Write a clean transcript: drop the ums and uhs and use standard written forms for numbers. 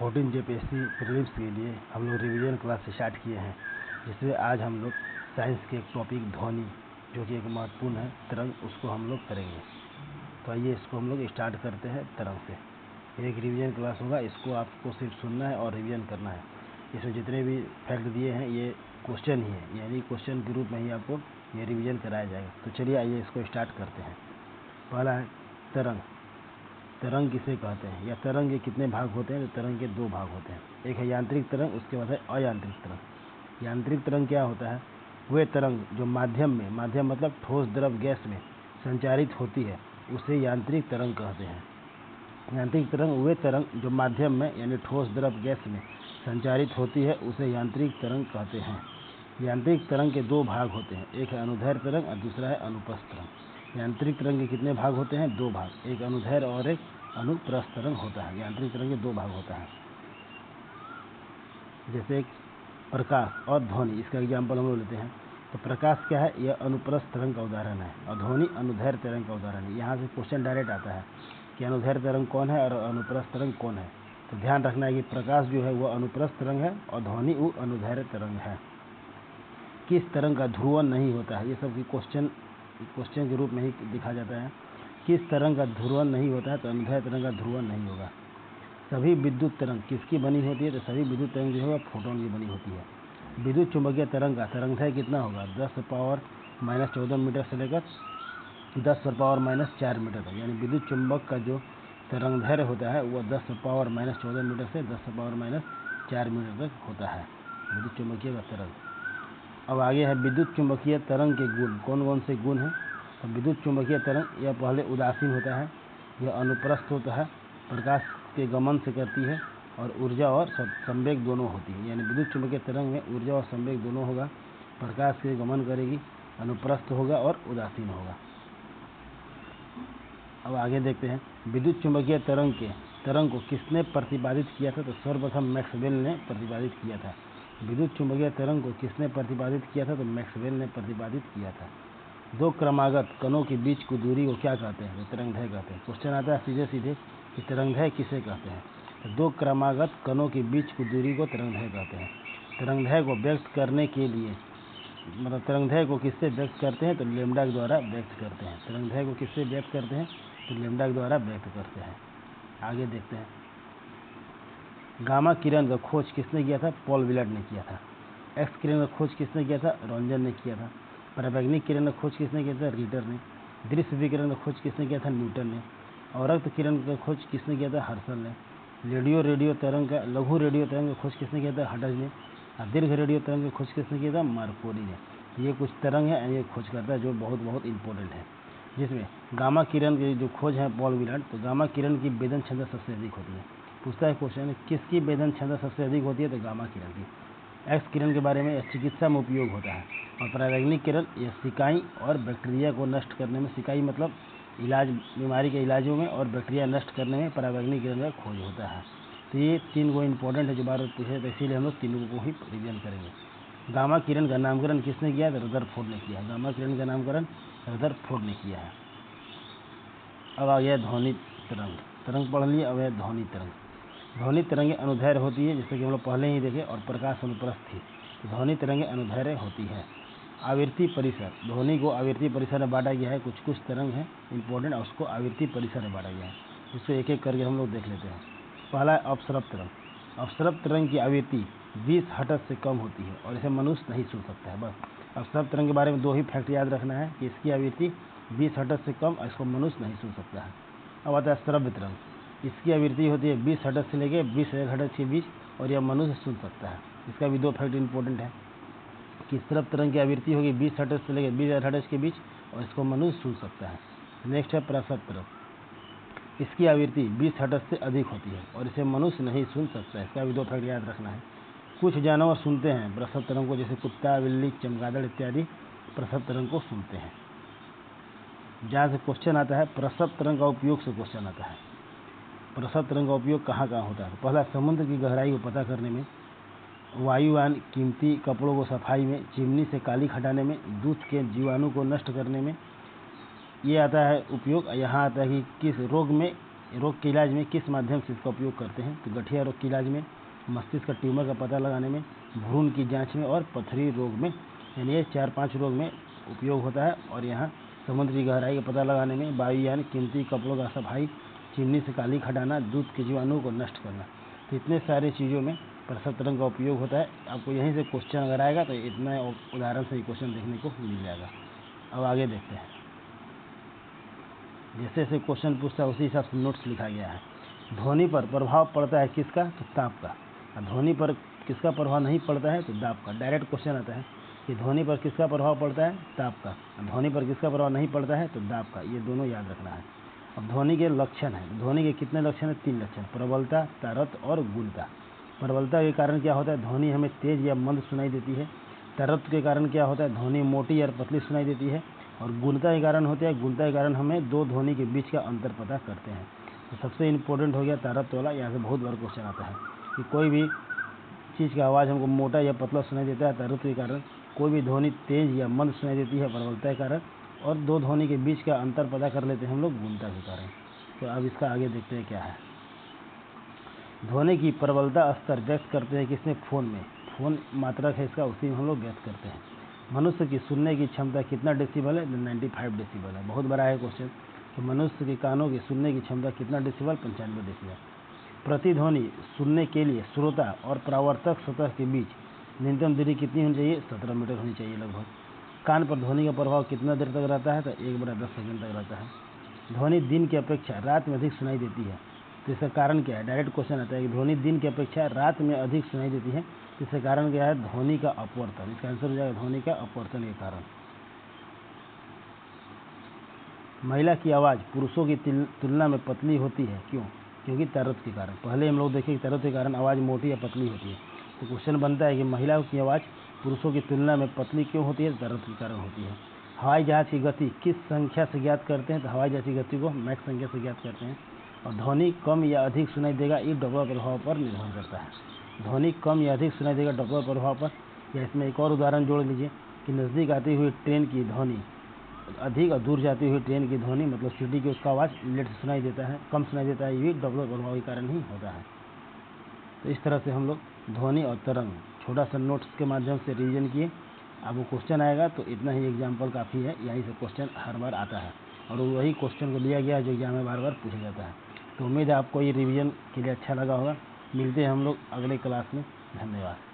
14 JPSC prelims के लिए हम लोग रिवीजन क्लास स्टार्ट किए हैं, जिसमें आज हम लोग साइंस के एक टॉपिक ध्वनि, जो कि एक महत्वपूर्ण है, तरंग, उसको हम लोग करेंगे। तो आइए इसको हम लोग स्टार्ट करते हैं तरंग से। एक रिवीजन क्लास होगा, इसको आपको सिर्फ सुनना है और रिवीजन करना है। इसमें जितने भी फैक्ट दिए हैं ये क्वेश्चन ही है, यानी क्वेश्चन के रूप में ही आपको ये रिवीजन कराया जाएगा। तो चलिए आइए इसको स्टार्ट करते हैं। पहला है तरंग। तरंग किसे कहते हैं या तरंग के कितने भाग होते हैं? तो तरंग के दो भाग होते हैं, एक है यांत्रिक तरंग, उसके बाद है अयांत्रिक तरंग। यांत्रिक तरंग क्या होता है? वे तरंग जो माध्यम में, माध्यम मतलब ठोस द्रव गैस में संचारित होती है, उसे यांत्रिक तरंग कहते हैं। यांत्रिक तरंग वे तरंग जो माध्यम में यानी ठोस द्रव गैस में संचारित होती है, उसे यांत्रिक तरंग कहते हैं। यांत्रिक तरंग के दो भाग होते हैं, एक है अनुदैर्ध्य तरंग और दूसरा है अनुप्रस्थ तरंग। यांत्रिक तरंग के कितने भाग होते हैं? दो भाग, एक अनुदैर्ध्य और एक अनुप्रस्थ तरंग होता है। यांत्रिक तरंग के दो भाग होता है। जैसे एक प्रकाश और ध्वनि, इसका एग्जाम्पल हम लोग लेते हैं। तो प्रकाश क्या है? यह अनुप्रस्थ तरंग का उदाहरण है और ध्वनि अनुदैर्ध्य तरंग का उदाहरण है। यहाँ से क्वेश्चन डायरेक्ट आता है कि अनुदैर्ध्य तरंग कौन है और अनुप्रस्थ तरंग कौन है। तो ध्यान रखना है कि प्रकाश जो है वह अनुप्रस्थ तरंग है और ध्वनि वो अनुदैर्ध्य तरंग है। किस तरंग का ध्रुवण नहीं होता है? ये सब की क्वेश्चन के रूप में ही दिखा जाता है। किस तरंग का ध्रुवण नहीं होता है? तो अनुदैर्ध्य तरंग का ध्रुवण नहीं होगा। सभी विद्युत तरंग किसकी बनी होती है? तो सभी विद्युत तरंग जो है फोटोन की बनी होती है। विद्युत चुंबकीय तरंग का तरंगदैर्घ्य कितना होगा? 10⁻⁻14 मीटर से लेकर 10⁻⁻4 मीटर तक। यानी विद्युत चुंबक का जो तरंगदैर्घ्य होता है वह 10⁻⁻14 मीटर से 10⁻⁻4 मीटर तक होता है, विद्युत चुंबकीय का तरंग। अब आगे है विद्युत चुंबकीय तरंग के गुण। कौन कौन से गुण हैं? तो विद्युत चुंबकीय तरंग यह पहले उदासीन होता है, यह अनुप्रस्थ होता है, प्रकाश के गमन से करती है और ऊर्जा और संवेग दोनों होती है। यानी विद्युत चुंबकीय तरंग में ऊर्जा और संवेग दोनों होगा, प्रकाश के गमन करेगी, अनुप्रस्थ होगा और उदासीन होगा। अब आगे देखते हैं विद्युत चुंबकीय तरंग को किसने प्रतिपादित किया था? तो सर्वप्रथम मैक्सवेल ने प्रतिपादित किया था। विद्युत चुंबकीय तरंग को किसने प्रतिपादित किया था? तो मैक्सवेल ने प्रतिपादित किया था। दो क्रमागत कणों के बीच की दूरी को क्या कहते हैं? तो तरंगदैर्घ्य कहते हैं। क्वेश्चन आता है सीधे सीधे कि तरंगदैर्घ्य किसे कहते हैं? तो दो क्रमागत कणों के बीच की दूरी को तरंगदैर्घ्य कहते हैं। तरंगदैर्घ्य को व्यक्त करने के लिए, मतलब तरंगदैर्घ्य को किससे व्यक्त करते हैं? तो लैम्ब्डा के द्वारा व्यक्त करते हैं। तरंगदैर्घ्य को किससे व्यक्त करते हैं? तो लैम्ब्डा के द्वारा व्यक्त करते हैं। आगे देखते हैं गामा किरण का खोज किसने किया था? पॉल विलार्ड ने किया था। एक्स किरण का खोज किसने किया था? रोंजन ने किया था। पराबैंगनी किरण का खोज किसने किया था? रीटर ने। दृश्य विकिरण का खोज किसने किया था? न्यूटन ने। अवरक्त किरण का खोज किसने किया था? हर्शल ने। रेडियो तरंग का, लघु रेडियो तरंग का खोज किसने किया था? हडज ने। और दीर्घ रेडियो तरंग का खोज किसने किया था? मार्कोनी ने। ये कुछ तरंग है, ये खोज करता है जो बहुत इंपॉर्टेंट है, जिसमें गामा किरण की जो खोज है पॉल विलार्ड। तो गामा किरण की वेदन क्षमता सबसे अधिक होती है। पूछता है क्वेश्चन, किसकी वेदन क्षमता सबसे अधिक होती है? तो गामा किरण की। एक्स किरण के बारे में, चिकित्सा में उपयोग होता है। और पराबैंगनिक किरण यह सिकाई और बैक्टीरिया को नष्ट करने में, सिकाई मतलब इलाज, बीमारी के इलाजों में, और बैक्टीरिया नष्ट करने में पराबैंगनिक किरण का खोज होता है। तो ये तीन को इंपॉर्टेंट है जो बार बार पूछे, तो इसीलिए हम लोग तीनों को ही रिवीजन करेंगे। गामा किरण का नामकरण किसने किया है? तो रदरफोर्ड ने किया है। गामा किरण का नामकरण रदरफोर्ड ने किया है। अब आ गया ध्वनि तरंग। तरंग पढ़ लिए, अब है ध्वनि तरंग। ध्वनि तरंगें अनुदैर्घ्य होती है, जैसे कि हम लोग पहले ही देखे, और प्रकाश अनुप्रस्थ थी। तो ध्वनि तरंगें अनुदैर्घ्य होती है। आवृत्ति परिसर, ध्वनि को आवृत्ति परिसर में बांटा गया है। कुछ तरंग है इंपॉर्टेंट और उसको आवृत्ति परिसर में बांटा गया है, जिसको एक एक करके हम लोग देख लेते हैं। पहला है अपसरप तरंग। अपसरप तरंग की आवृत्ति 20 हर्ट्ज से कम होती है और इसे मनुष्य नहीं सुन सकता है। बस अपसरप तरंग के बारे में दो ही फैक्ट याद रखना है कि इसकी आवृत्ति 20 हर्ट्ज से कम और इसको मनुष्य नहीं सुन सकता है। अब आता है श्रव्य तरंग। इसकी आवृत्ति होती है 20 हर्ट्ज से लेकर 20,000 हर्ट्ज के बीच और यह मनुष्य सुन सकता है। इसका भी दो फैक्ट इंपॉर्टेंट है कि श्रव्य तरंग की आवृत्ति होगी 20 हर्ट्ज से लेकर 20,000 हर्ट्ज के बीच और इसको मनुष्य सुन सकता है। नेक्स्ट है प्रसव तरंग। इसकी आवृत्ति 20 हर्ट्ज से अधिक होती है और इसे मनुष्य नहीं सुन सकता है। इसका भी दो फैक्ट याद रखना है। कुछ जानवर सुनते हैं प्रसव तरंग को, जैसे कुत्ता, बिल्ली, चमगादड़ इत्यादि प्रसव तरंग को सुनते हैं। जहाँ से क्वेश्चन आता है प्रसव तरंग का उपयोग से क्वेश्चन आता है। प्रसव तरंग का उपयोग कहाँ कहाँ होता है? पहला, समुद्र की गहराई को पता करने में, वायुयान, कीमती कपड़ों को सफाई में, चिमनी से काली हटाने में, दूध के जीवाणु को नष्ट करने में ये आता है उपयोग। यहाँ आता है कि किस रोग में रोग के इलाज में किस माध्यम से इसका उपयोग करते हैं? तो गठिया रोग के इलाज में, मस्तिष्क का ट्यूमर का पता लगाने में, भ्रूण की जांच में और पथरी रोग में, यानी ये 4-5 रोग में उपयोग होता है। और यहाँ समुद्र की गहराई का पता लगाने में, वायुयान, कीमती कपड़ों का सफाई, चिमनी से काली हटाना, दूध के जीवाणुओं को नष्ट करना, तो इतने सारे चीज़ों में प्रसव तरंग का उपयोग होता है। आपको यहीं से क्वेश्चन अगर आएगा तो इतना उदाहरण से ही क्वेश्चन देखने को मिल जाएगा। अब आगे देखते हैं। जैसे जैसे क्वेश्चन पूछता है उसी हिसाब से नोट्स लिखा गया है। ध्वनि पर प्रभाव पड़ता है किसका? तो ताप का। ध्वनि पर किसका प्रभाव नहीं पड़ता है? तो दाब का। डायरेक्ट क्वेश्चन आता है कि ध्वनि पर किसका प्रभाव पड़ता है? ताप का। ध्वनि पर किसका प्रभाव नहीं पड़ता है? तो दाब का। ये दोनों याद रखना है। अब ध्वनि के लक्षण हैं। ध्वनि के कितने लक्षण हैं? 3 लक्षण, प्रबलता, तारत और गुणता। प्रबलता के कारण क्या होता है? ध्वनि हमें तेज या मंद सुनाई देती है। तारत के कारण क्या होता है? ध्वनि मोटी और पतली सुनाई देती है। और गुणता के कारण होता है, गुणता के कारण हमें 2 ध्वनि के बीच का अंतर पता करते हैं। तो सबसे इम्पोर्टेंट हो गया तारत वाला। यहाँ से बहुत बार क्वेश्चन आता है कि कोई भी चीज़ का आवाज़ हमको मोटा या पतला सुनाई देता है तारत के कारण, कोई भी ध्वनि तेज या मंद सुनाई देती है प्रबलता के कारण, और 2 ध्वनि के बीच का अंतर पता कर लेते हैं हम लोग गुणता के कारण। तो अब इसका आगे देखते हैं क्या है। ध्वनि की प्रबलता स्तर व्यक्त करते हैं किसमें? फोन में। फोन मात्रक है इसका, उसी में हम लोग व्यक्त करते हैं। मनुष्य की सुनने की क्षमता कितना डेसिबल है? 95 डेसिबल है। बहुत बड़ा है क्वेश्चन कि मनुष्य के कानों की सुनने की क्षमता कितना डेसिबल? 95 डेसिबल। प्रतिध्वनि सुनने के लिए श्रोता और परावर्तक सतह के बीच न्यूनतम दूरी कितनी होनी चाहिए? 17 मीटर होनी चाहिए लगभग। कान पर ध्वनि का प्रभाव कितना देर तक रहता है? तो 1/10 सेकंड तक रहता है। ध्वनि दिन की अपेक्षा रात में अधिक सुनाई देती है, तो इसका कारण क्या है? डायरेक्ट क्वेश्चन आता है कि ध्वनि दिन की अपेक्षा रात में अधिक सुनाई देती है, तो इसका कारण क्या है? ध्वनि का अपवर्तन। इसका आंसर हो जाएगा ध्वनि का अपवर्तन के कारण। महिला की आवाज़ पुरुषों की तुलना में पतली होती है, क्यों? क्योंकि तारत के कारण। पहले हम लोग देखें कि तारत के कारण आवाज़ मोटी या पतली होती है, तो क्वेश्चन बनता है कि महिलाओं की आवाज़ पुरुषों की तुलना में पतली क्यों होती है? तारत के कारण होती है। हवाई जहाज़ की गति किस संख्या से ज्ञात करते हैं? तो हवाई जहाज़ की गति को मैक संख्या से ज्ञात करते हैं। और ध्वनि कम या अधिक सुनाई देगा, ये डॉपलर प्रभाव पर निर्भर करता है। ध्वनि कम या अधिक सुनाई देगा डॉपलर प्रभाव पर। या इसमें एक और उदाहरण जोड़ लीजिए कि नज़दीक आती हुई ट्रेन की ध्वनि अधिक और दूर जाती हुई ट्रेन की ध्वनि, मतलब सीटी की उसका आवाज़ लेट से सुनाई देता है, कम सुनाई देता है, ये भी डॉपलर प्रभाव के कारण ही होता है। तो इस तरह से हम लोग ध्वनि और तरंग छोटा सा नोट्स के माध्यम से रिवीजन किए। अब वो क्वेश्चन आएगा तो इतना ही एग्जाम्पल काफ़ी है, यहीं से क्वेश्चन हर बार आता है और वही क्वेश्चन को दिया गया है जो एग्जाम में बार बार पूछा जाता है। तो उम्मीद है आपको ये रिवीजन के लिए अच्छा लगा होगा। मिलते हैं हम लोग अगले क्लास में। धन्यवाद।